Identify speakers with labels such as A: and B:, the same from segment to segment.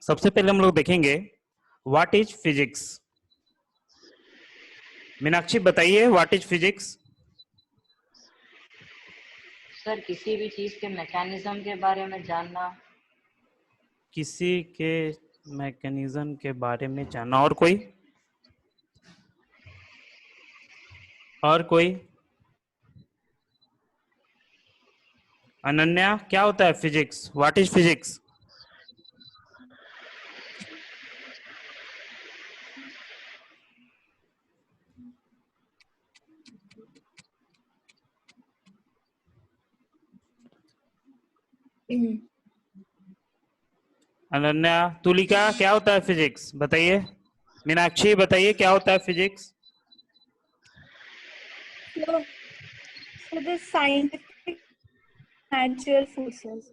A: सबसे पहले हम लोग देखेंगे व्हाट इज फिजिक्स। मीनाक्षी बताइए व्हाट इज फिजिक्स।
B: सर किसी भी चीज के मैकेनिज्म के बारे में जानना।
A: किसी के मैकेनिज्म के बारे में जानना। और कोई? और कोई? अनन्या, क्या होता है physics? What is physics? Ananya, Tulika, क्या होता है फिजिक्स बताइए। मीनाक्षी बताइए क्या होता है physics.
C: So the scientific natural forces.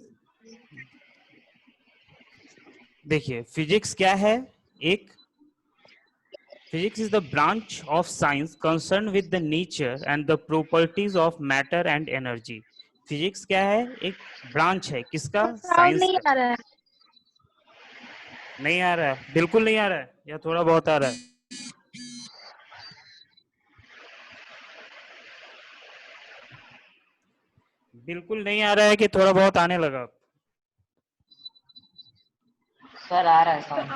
A: देखिए फिजिक्स क्या है। एक physics is the branch of science concern with the nature and the properties of matter and energy. Physics क्या है? एक ब्रांच है किसका?
C: साउंड
A: साइंस
C: नहीं
A: का।
C: आ रहा है।
A: नहीं आ रहा है? बिल्कुल नहीं आ रहा है या थोड़ा बहुत आ रहा है? बिल्कुल नहीं आ रहा है कि थोड़ा बहुत आने लगा?
B: सर आ रहा है
C: तो
B: साउंड।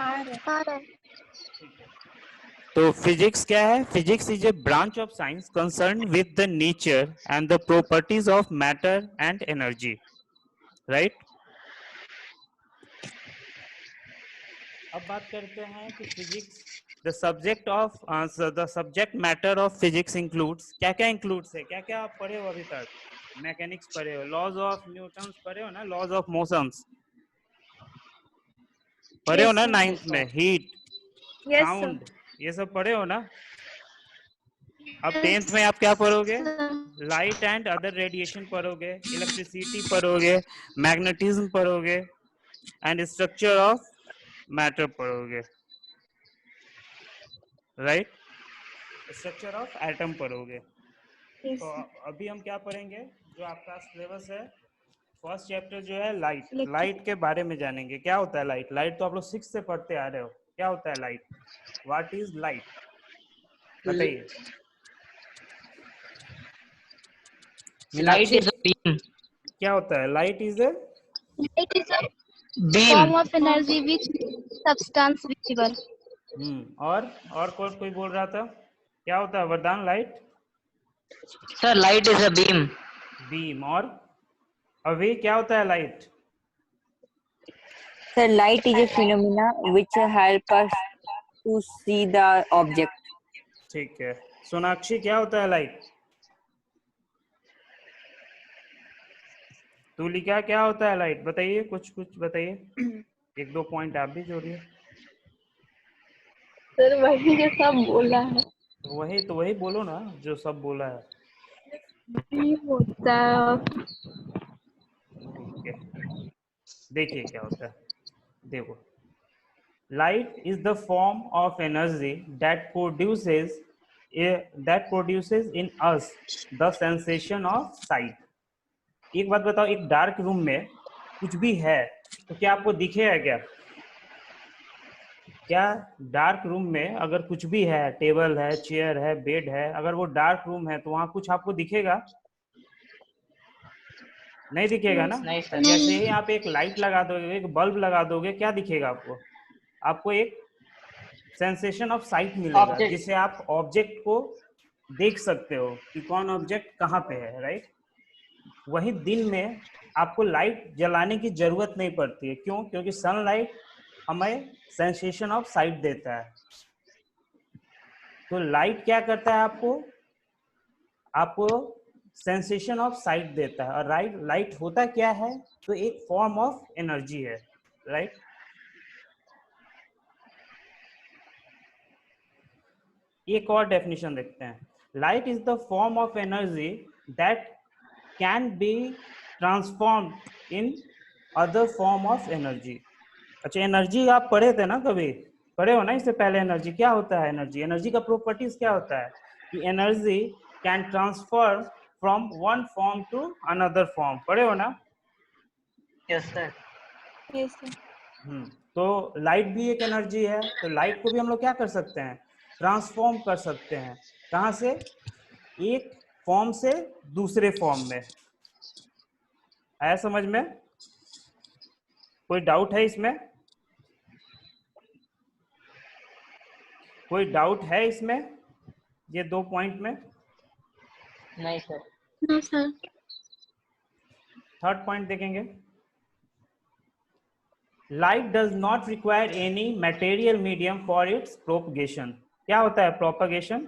C: आ रहा है।
A: तो फिजिक्स क्या है? Physics is a branch of science concern with the nature and the properties of matter and energy. Right. अब बात करते हैं कि physics the subject matter of physics includes. क्या क्या इंक्लूड्स है? क्या क्या आप पढ़े हो अभी तक? मैकेनिक्स पढ़े हो, लॉज ऑफ न्यूटन पढ़े हो ना, लॉज ऑफ मोशंस पढ़े हो
C: Yes
A: ना
C: sir.
A: नाइन्थ में, हीट,
C: Yes sir.
A: साउंड, ये सब पढ़े हो ना। अब टेंथ में आप क्या पढ़ोगे? लाइट एंड अदर रेडिएशन पढ़ोगे, इलेक्ट्रिसिटी पढ़ोगे, मैग्नेटिज्म पढ़ोगे एंड स्ट्रक्चर ऑफ मैटर पढ़ोगे। राइट। स्ट्रक्चर ऑफ एटम पढ़ोगे।
C: Yes
A: तो
C: sir.
A: अभी हम क्या पढ़ेंगे? जो आपका सिलेबस है, फर्स्ट चैप्टर जो है लाइट।
C: Electric.
A: लाइट के बारे में जानेंगे। क्या होता है लाइट? लाइट तो आप लोग 6 से पढ़ते आ रहे हो। क्या होता है लाइट? What is light? बताइए
B: light
A: Meenakshi.
B: Is a beam.
A: क्या होता है light? Is a
C: Light is a
B: beam.
C: form of energy which substance visible.
A: और कोई बोल रहा था? क्या होता है वरदान? Light
B: sir light is a beam.
A: Beam. और अभी क्या होता है light?
D: Sir, light is a phenomena which help us to see the object.
A: ठीक है। सोनाक्षी, क्या होता है लाइट? तुलिका, क्या होता है लाइट? बताइए, कुछ कुछ बताइए। एक दो पॉइंट आप भी जोड़िए।
C: सर वही जो सब बोला है।
A: तो वही बोलो ना जो सब बोला है।
C: बीम होता है।
A: ठीक है, देखिए क्या होता है। देखो, light is the form of energy that produces in us the sensation of sight. एक बात बताओ, एक डार्क रूम में कुछ भी है तो क्या आपको दिखेगा? क्या डार्क रूम में अगर कुछ भी है, टेबल है, चेयर है, बेड है, अगर वो डार्क रूम है तो वहां कुछ आपको दिखेगा? नहीं दिखेगा ना।
B: नहीं सर।
A: जैसे ही आप एक लाइट लगा दोगे, एक बल्ब लगा दोगे, क्या दिखेगा आपको? आपको एक सेंसेशन ऑफ साइट मिलेगा,
B: ऑब्जेक्ट।
A: जिससे आप ऑब्जेक्ट को देख सकते हो कि कौन ऑब्जेक्ट कहाँ पे है। राइट। वही दिन में आपको लाइट जलाने की जरूरत नहीं पड़ती है। क्यों? क्योंकि सनलाइट हमें सेंसेशन ऑफ साइट देता है। तो लाइट क्या करता है? आपको सेंसेशन ऑफ साइट देता है। और लाइट होता क्या है? तो एक फॉर्म ऑफ एनर्जी है। राइट। एक और डेफिनेशन देखते हैं। Light is the form of energy that can be transform in other form of energy. अच्छा, एनर्जी आप पढ़े थे ना, कभी पढ़े हो ना इससे पहले? एनर्जी क्या होता है? एनर्जी का प्रॉपर्टीज क्या होता है? कि energy can transfer from one form to another form. पढ़े हो ना?
B: Yes sir.
C: Yes sir.
A: तो लाइट भी एक एनर्जी है, तो लाइट को भी हम लोग क्या कर सकते हैं, ट्रांसफॉर्म कर सकते हैं। कहां से, एक फॉर्म से दूसरे फॉर्म में। आया समझ में? कोई डाउट है इसमें? कोई डाउट है इसमें, ये 2 पॉइंट में?
B: नहीं sir.
C: No sir.
A: Third point देखेंगे। Light does not require any material medium for its propagation. क्या होता है प्रोपगेशन?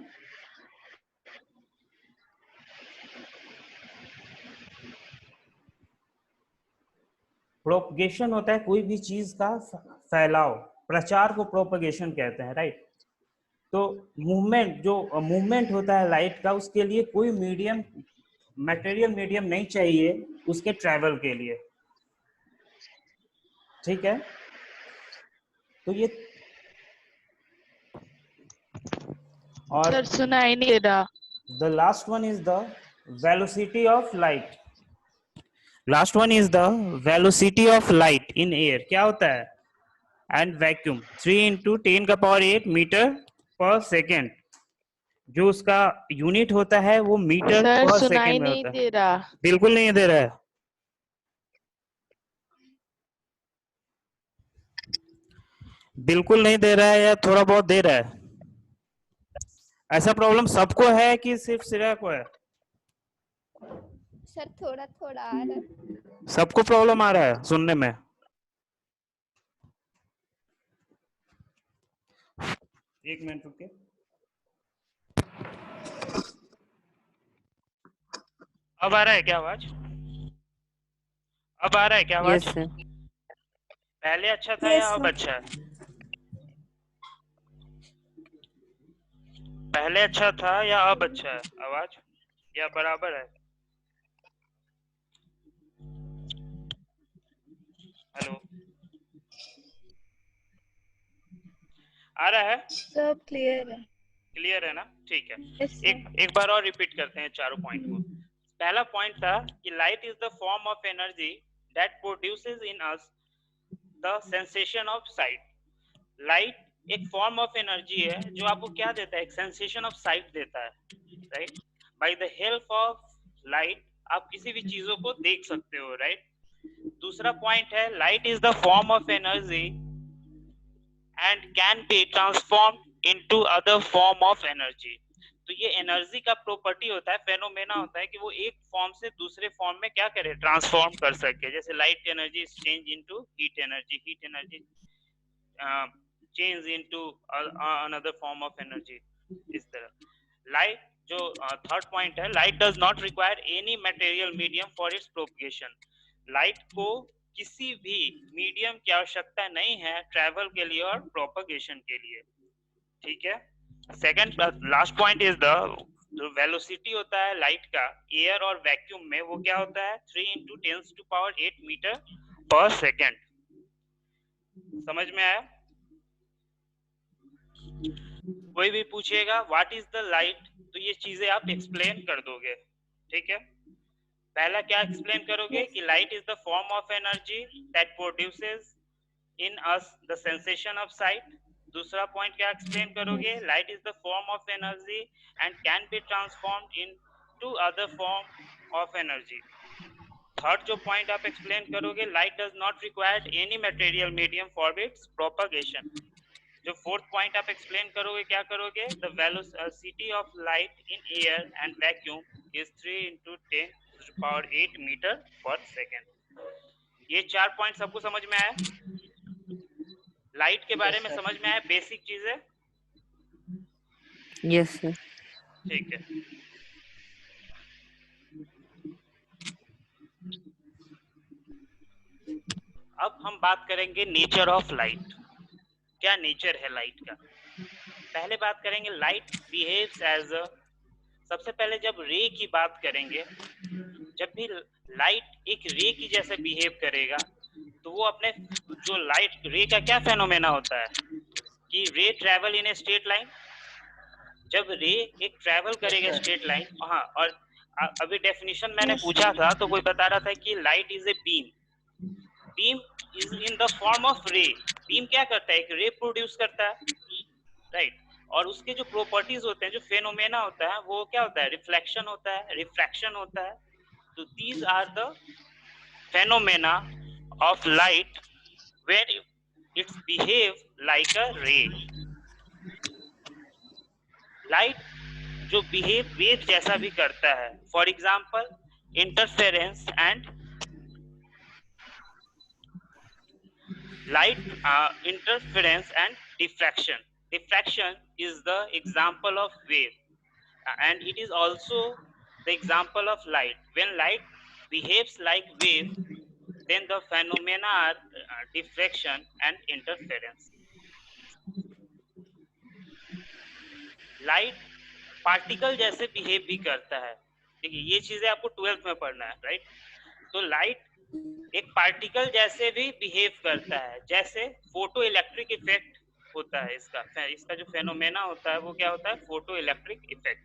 A: प्रोपगेशन होता है कोई भी चीज का फैलाव, प्रचार को प्रोपगेशन कहते हैं, राइट। तो मूवमेंट, जो मूवमेंट होता है लाइट का, उसके लिए कोई मीडियम, मटेरियल मीडियम नहीं चाहिए उसके ट्रैवल के लिए, ठीक है। तो ये और
E: सर सुनाई नहीं दे रहा।
A: The last one is the velocity of light. Last one is the velocity of light in air. क्या होता है, एंड वैक्यूम 3 × 10⁸ मीटर पर सेकेंड। जो उसका यूनिट होता है वो मीटर
E: सर
A: पर
E: सुनाई
A: सेकेंड में
E: नहीं
A: होता है।
E: दे रहा।
A: बिल्कुल नहीं दे रहा है, बिल्कुल नहीं दे रहा है, या थोड़ा बहुत दे रहा है? ऐसा प्रॉब्लम सबको है कि सिर्फ श्रेया को है?
C: सर थोड़ा थोड़ा आ रहा है।
A: सबको प्रॉब्लम आ रहा है सुनने में? एक मिनट रुके। अब आ रहा है क्या आवाज? अब आ रहा है क्या आवाज?
D: Yes, sir.
A: पहले अच्छा था
C: Yes,
A: या अब
C: sir.
A: अच्छा है? पहले अच्छा था या अब अच्छा है आवाज, या बराबर है? हेलो, आ रहा है?
C: सब क्लियर है।
A: क्लियर है ना? ठीक है।
C: Yes, sir.
A: एक बार और रिपीट करते हैं चारों पॉइंट को। पहला पॉइंट था कि light is the form of energy that produces in us the sensation of site. Light एक फॉर्म ऑफ एनर्जी है जो आपको क्या देता है, एक सेंसेशन ऑफ साइट देता है, right. By the help of light आप किसी भी चीजों को देख सकते हो, राइट। दूसरा पॉइंट है light is the form of energy and can be transformed into other form of energy. तो ये एनर्जी का प्रॉपर्टी होता है, फेनोमेना होता है कि वो एक फॉर्म से दूसरे फॉर्म में क्या करे, ट्रांसफॉर्म कर सके। जैसे light energy change into heat energy, heat energy change into another form of energy. इस तरह लाइट, जो थर्ड पॉइंट है, light does not require any material medium for its propagation. Light को किसी भी मीडियम की आवश्यकता नहीं है ट्रैवल के लिए और प्रोपगेशन के लिए, ठीक है। Second last point is the, जो वेलोसिटी होता है लाइट का एयर और वैक्यूम में, वो क्या होता है 3 × 10⁸ मीटर पर सेकेंड। समझ में आया? कोई भी पूछेगा व्हाट इज द लाइट, तो ये चीजें आप एक्सप्लेन कर दोगे, ठीक है। पहला क्या एक्सप्लेन करोगे कि light is the form of energy that produces in us the sensation of sight. दूसरा पॉइंट क्या एक्सप्लेन करोगे, light is the form of energy and can be transformed into other form of energy. Third जो point आप explain करोगे, light does not require any material medium for its propagation. जो fourth point आप explain करोगे, क्या करोगे, the velocity of light in air and vacuum is 3 × 10⁸ metre पर second. ये 4 पॉइंट सबको समझ में आया? लाइट के बारे में समझ में आया, बेसिक चीजें?
D: Yes, sir.
A: ठीक है। अब हम बात करेंगे नेचर ऑफ लाइट। क्या नेचर है लाइट का? पहले बात करेंगे लाइट बिहेव्स एज अ, सबसे पहले जब रे की बात करेंगे, जब भी लाइट एक रे की जैसे बिहेव करेगा, तो वो अपने, जो लाइट रे का क्या फेनोमेना होता है कि रे travel in a straight line. जब रे एक ट्रेवल करेगा स्ट्रेट लाइन, हाँ, और अभी डेफिनेशन मैंने पूछा था तो कोई बता रहा था कि light is a beam, beam is in the form of रे। बीम क्या करता है, एक रे प्रोड्यूस करता है, राइट। और उसके जो प्रॉपर्टीज होते हैं, जो फेनोमेना होता है, वो क्या होता है, रिफ्लेक्शन होता है, रिफ्रैक्शन होता है। तो these are the phenomena of light where its behave like a ray. Light जो बिहेव वेव जैसा भी करता है, for example interference and light interference and diffraction. Diffraction is the example of wave, and it is also the example of light. When light behaves like wave, then the phenomena are diffraction and interference. Light particle जैसे behave भी करता है। देखिए ये चीजें आपको 12th में पढ़ना है, राइट। तो लाइट एक पार्टिकल जैसे भी बिहेव करता है, जैसे फोटो इलेक्ट्रिक इफेक्ट होता है इसका जो फेनोमेना होता है वो क्या होता है, फोटो इलेक्ट्रिक इफेक्ट।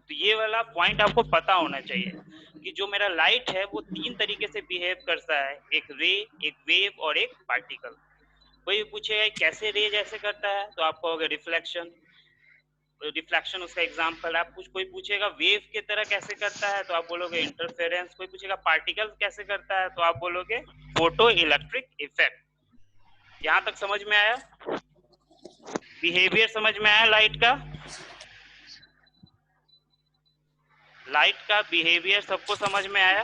A: तो ये वाला पॉइंट आपको पता होना चाहिए कि जो मेरा लाइट है वो 3 तरीके से बिहेव करता है, एक रे, एक वेव और एक पार्टिकल। कोई पूछेगा कैसे रे जैसे करता है, तो आप कहोगे रिफ्लेक्शन, रिफ्लेक्शन उसका एग्जांपल। आप कोई पूछेगा वेव की तरह कैसे करता है, तो आप बोलोगे इंटरफेरेंस। कोई पूछेगा पार्टिकल कैसे करता है, तो आप बोलोगे फोटो इलेक्ट्रिक इफेक्ट। यहाँ तक समझ में आया? बिहेवियर समझ में आया लाइट का? लाइट का बिहेवियर सबको समझ में आया?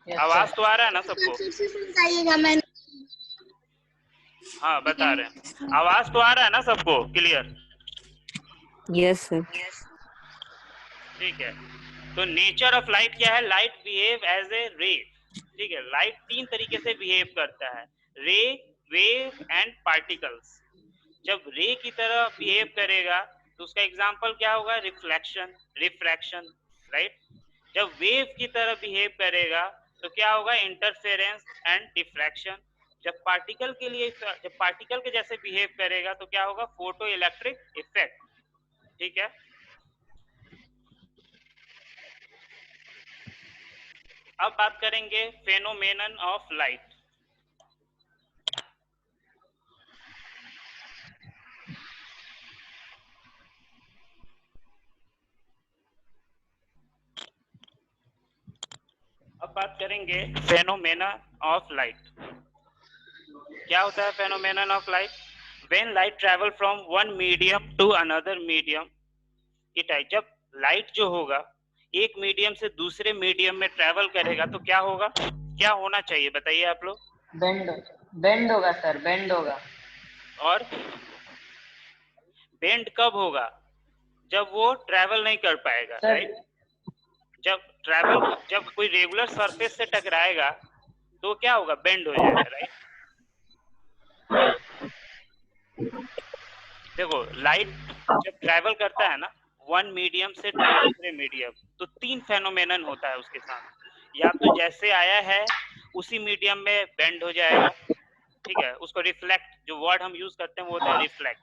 A: आवाज तो आ रहा है ना सबको? हाँ बता रहे हैं, आवाज तो आ रहा है ना सबको क्लियर?
D: Yes sir.
A: ठीक है। तो नेचर ऑफ लाइट क्या है? लाइट बिहेव एज ए रे। ठीक है, लाइट 3 तरीके से बिहेव करता है, रे, वेव एंड पार्टिकल्स। जब रे की तरह बिहेव करेगा तो उसका एग्जांपल क्या होगा, रिफ्लेक्शन, रिफ्रैक्शन, राइट। जब वेव की तरह बिहेव करेगा तो क्या होगा, इंटरफेरेंस एंड डिफ्रैक्शन। जब पार्टिकल के जैसे बिहेव करेगा तो क्या होगा, फोटो इलेक्ट्रिक इफेक्ट। ठीक है। अब बात करेंगे फेनोमेनन ऑफ लाइट। अब बात करेंगे फेनोमेना ऑफ लाइट। क्या होता है phenomenon of light? When light travel from one medium to another medium, जब लाइट जो होगा एक मीडियम से दूसरे मीडियम में ट्रैवल करेगा तो क्या होगा, क्या होना चाहिए बताइए आप लोग?
B: बेंड होगा सर, बेंड होगा।
A: और बेंड कब होगा? जब वो ट्रैवल नहीं कर पाएगा, राइट। जब कोई रेगुलर सरफेस से टकराएगा तो क्या होगा, बेंड हो जाएगा, राइट। देखो लाइट जब ट्रैवल करता है ना वन मीडियम से दूसरे मीडियम, तो 3 फेनोमेनन होता है उसके साथ। या तो जैसे आया है उसी मीडियम में बेंड हो जाएगा, ठीक है, उसको रिफ्लेक्ट, जो वर्ड हम यूज करते हैं वो होता है रिफ्लेक्ट।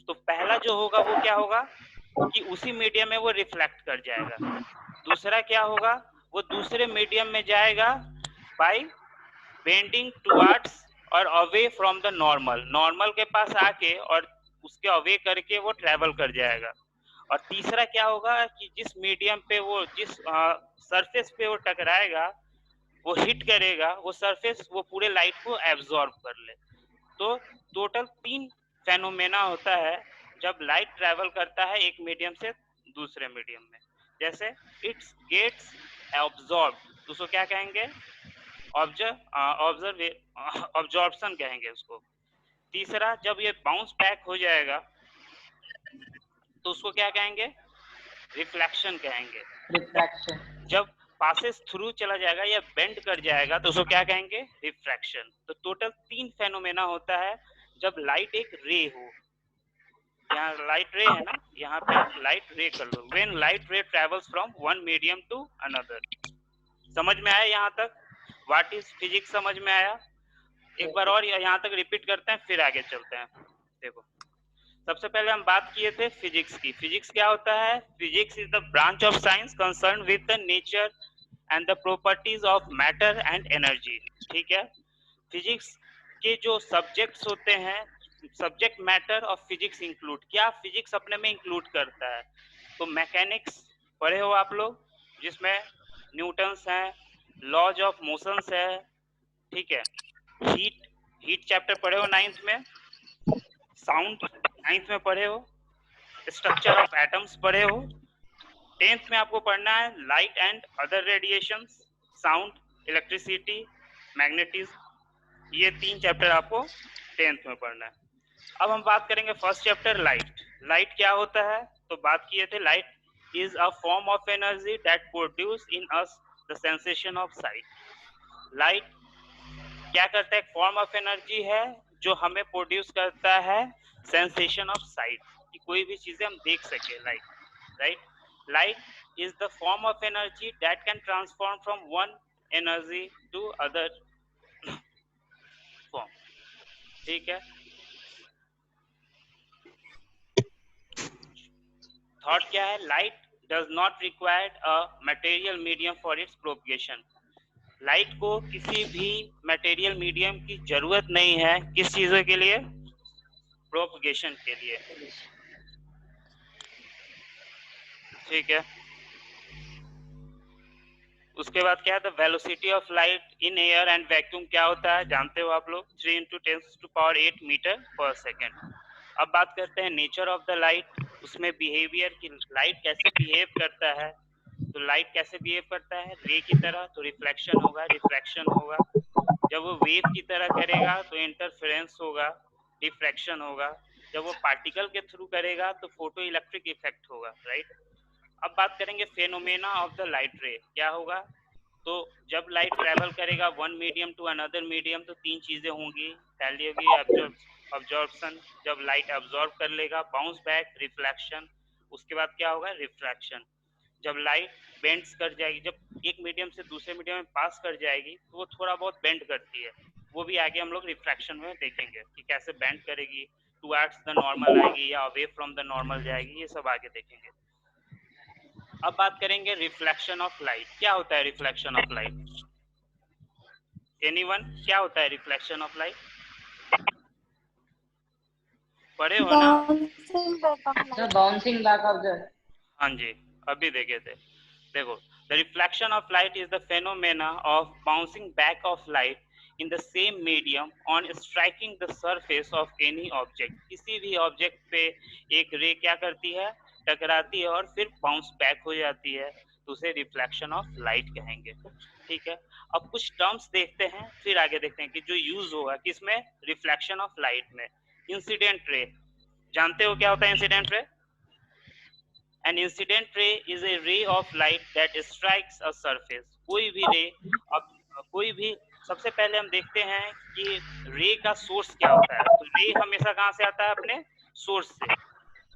A: तो पहला जो होगा वो क्या होगा कि उसी मीडियम में वो रिफ्लेक्ट कर जाएगा। दूसरा क्या होगा, वो दूसरे मीडियम में जाएगा बाय बेंडिंग टुवर्ड्स और अवे फ्रॉम द नॉर्मल के पास आके और उसके अवे करके वो ट्रैवल कर जाएगा। और तीसरा क्या होगा कि जिस मीडियम पे वो, जिस सरफेस पे वो टकराएगा, वो हिट करेगा, वो सरफेस वो पूरे लाइट को एब्जॉर्ब कर ले। तो टोटल 3 फेनोमेना होता है जब लाइट ट्रैवल करता है एक मीडियम से दूसरे मीडियम में। जैसे इट्स गेट्स ऑब्जॉर्ब, उसको क्या कहेंगे, ऑब्जॉर्प्शन कहेंगे उसको। तीसरा जब ये बाउंस बैक हो जाएगा तो उसको क्या कहेंगे, रिफ्लेक्शन कहेंगे।
B: रिफ्रैक्शन।
A: जब पासेस थ्रू चला जाएगा या बेंड कर जाएगा तो उसको क्या कहेंगे, रिफ्रैक्शन। तो टोटल 3 फेनोमेना होता है जब लाइट एक रे हो। यहाँ लाइट रे है ना, यहाँ पे लाइट रे कर लो। When light ray travels from one medium to another. समझ में आया यहाँ तक? व्हाट इज फिजिक्स समझ में आया? एक बार और यहाँ तक रिपीट करते हैं फिर आगे चलते हैं। देखो सबसे पहले हम बात किए थे फिजिक्स की। फिजिक्स क्या होता है? Physics is the branch of science concern with the nature and the properties of matter and energy. ठीक है, फिजिक्स के जो सब्जेक्ट्स होते हैं, subject matter of physics include, क्या फिजिक्स अपने में इंक्लूड करता है? तो मैकेनिक्स पढ़े हो आप लोग, जिसमें न्यूटन्स हैं, लॉज ऑफ मोशंस है, ठीक है, हीट चैप्टर पढ़े हो 9th में, साउंड 9th में पढ़े हो, स्ट्रक्चर ऑफ एटम्स पढ़े हो, 10th में आपको पढ़ना है light and other radiations, sound, electricity, magnetism, ये 3 चैप्टर आपको 10th में पढ़ना है। अब हम बात करेंगे फर्स्ट चैप्टर लाइट। लाइट क्या होता है? तो बात किए थे light is a form of energy that produce in us the sensation of site. Light क्या करता है? एक फॉर्म ऑफ एनर्जी है जो हमें प्रोड्यूस करता है सेंसेशन ऑफ साइट, कि कोई भी चीजें हम देख सके, light, right. Light is the form of energy that can transform from one energy to other form. ठीक है, थॉट क्या है? Light does not require a material medium for its propagation. Light को किसी भी मटेरियल मीडियम की जरूरत नहीं है, किस चीजों के लिए? प्रोपगेशन के लिए। ठीक है, उसके बाद क्या है? The velocity of light in air and vacuum क्या होता है? जानते हो आप लोग, 3 × 10⁸ मीटर पर सेकेंड। अब बात करते हैं नेचर ऑफ द लाइट, उसमें बिहेवियर की, लाइट कैसे बिहेव करता है। तो लाइट कैसे बिहेव करता है? रे की तरह, तो रिफ्लेक्शन होगा, रिफ्रैक्शन होगा। जब वो वेव की तरह करेगा तो इंटरफेरेंस होगा, डिफ्रैक्शन होगा। जब वो पार्टिकल के थ्रू करेगा तो फोटो इलेक्ट्रिक इफेक्ट होगा, राइट। अब बात करेंगे फेनोमेना ऑफ द लाइट रे, क्या होगा? तो जब लाइट ट्रेवल करेगा one medium to another medium तो 3 चीजें होंगी, पहली होगी अब्जॉर्प्शन, जब लाइट अब्जॉर्ब कर लेगा, बाउंस बैक, रिफ्लेक्शन, उसके बाद क्या होगा? रिफ्रैक्शन। जब लाइट बेंड्स कर जाएगी, जब एक मीडियम से दूसरे मीडियम में पास कर जाएगी तो वो थोड़ा बहुत बेंड करती है, वो भी आगे हम लोग रिफ्रैक्शन में देखेंगे कि कैसे बेंड करेगी, टुवर्ड्स द नॉर्मल आएगी या अवे फ्रॉम द नॉर्मल जाएगी, ये सब आगे देखेंगे। अब बात करेंगे रिफ्लेक्शन ऑफ लाइट। क्या होता है रिफ्लेक्शन ऑफ लाइट? एनीवन, क्या होता है रिफ्लेक्शन ऑफ लाइट? पढ़े हो ना?
B: Sir bouncing back of the,
A: हाँ जी, अभी देखे थे। देखो, the reflection of light is the phenomena of bouncing back of light in the same medium on striking the surface of any object. किसी भी ऑब्जेक्ट पे एक रे क्या करती है? टकराती है और फिर बाउंस बैक हो जाती है, तो उसे रिफ्लेक्शन ऑफ लाइट कहेंगे। ठीक है, अब कुछ टर्म्स देखते हैं, फिर आगे देखते हैं कि जो यूज होगा किसमें? रिफ्लेक्शन ऑफ लाइट में। इंसिडेंट रे, जानते हो क्या होता है incident ray? An incident ray is a ray of light that strikes a surface. कोई भी रे, अब कोई भी, सबसे पहले हम देखते हैं कि रे का सोर्स क्या होता है। तो रे हमेशा कहाँ से आता है? अपने सोर्स से,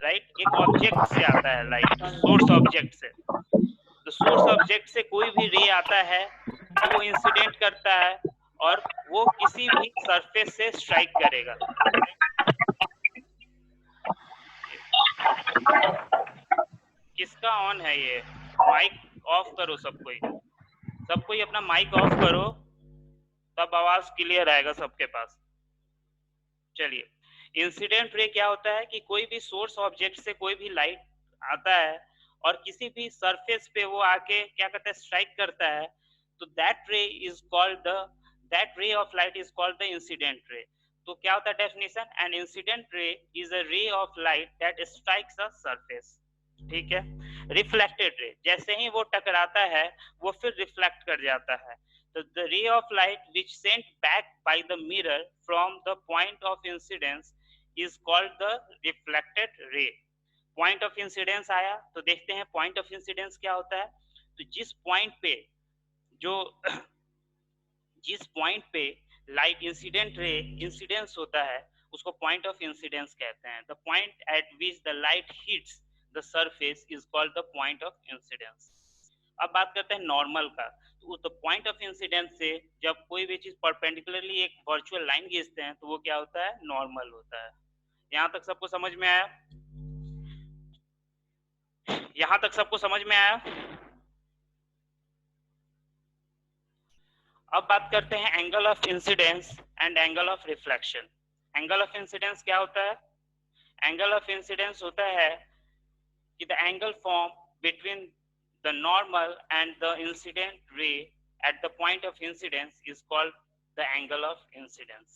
A: राइट। एक ऑब्जेक्ट से आता है लाइट, सोर्स ऑब्जेक्ट से। तो सोर्स ऑब्जेक्ट से कोई भी रे आता है तो वो इंसिडेंट करता है और वो किसी भी सरफेस से स्ट्राइक करेगा। किसका ऑन है ये? माइक ऑफ करो सब कोई अपना माइक ऑफ करो, तब आवाज क्लियर आएगा सबके पास। चलिए, इंसिडेंट रे क्या होता है कि कोई भी सोर्स ऑब्जेक्ट से कोई भी लाइट आता है और किसी भी सरफेस पे वो आके क्या करता है? स्ट्राइक करता है, तो that ray of light is called the incident ray. तो क्या होता है definition? An incident ray is a ray of light that strikes a surface. ठीक है, रिफ्लेक्टेड रे, जैसे ही वो टकराता है वो फिर रिफ्लेक्ट कर जाता है। तो the ray of light which sent back by the mirror from the point of incidence is called the reflected ray. Point of incidence आया तो देखते हैं point of incidence क्या होता है। तो जिस पॉइंट पे लाइट इंसिडेंट रे इंसिडेंस होता है उसको पॉइंट ऑफ इंसिडेंस कहते हैं। The point eight which the light hits the surface is called the point of incidence. अब बात करते हैं नॉर्मल का। तो द पॉइंट ऑफ इंसिडेंस से जब कोई भी चीज परपेंडिकुलरली एक वर्चुअल लाइन खींचते हैं तो वो क्या होता है? नॉर्मल होता है। यहाँ तक सबको समझ में आया? यहाँ तक सबको समझ में आया? अब बात करते हैं angle of incidence and angle of reflection. Angle of incidence क्या होता है? एंगल ऑफ इंसिडेंस होता है कि the angle form between the normal and the incident ray at the point of incidence is called the angle of incidence.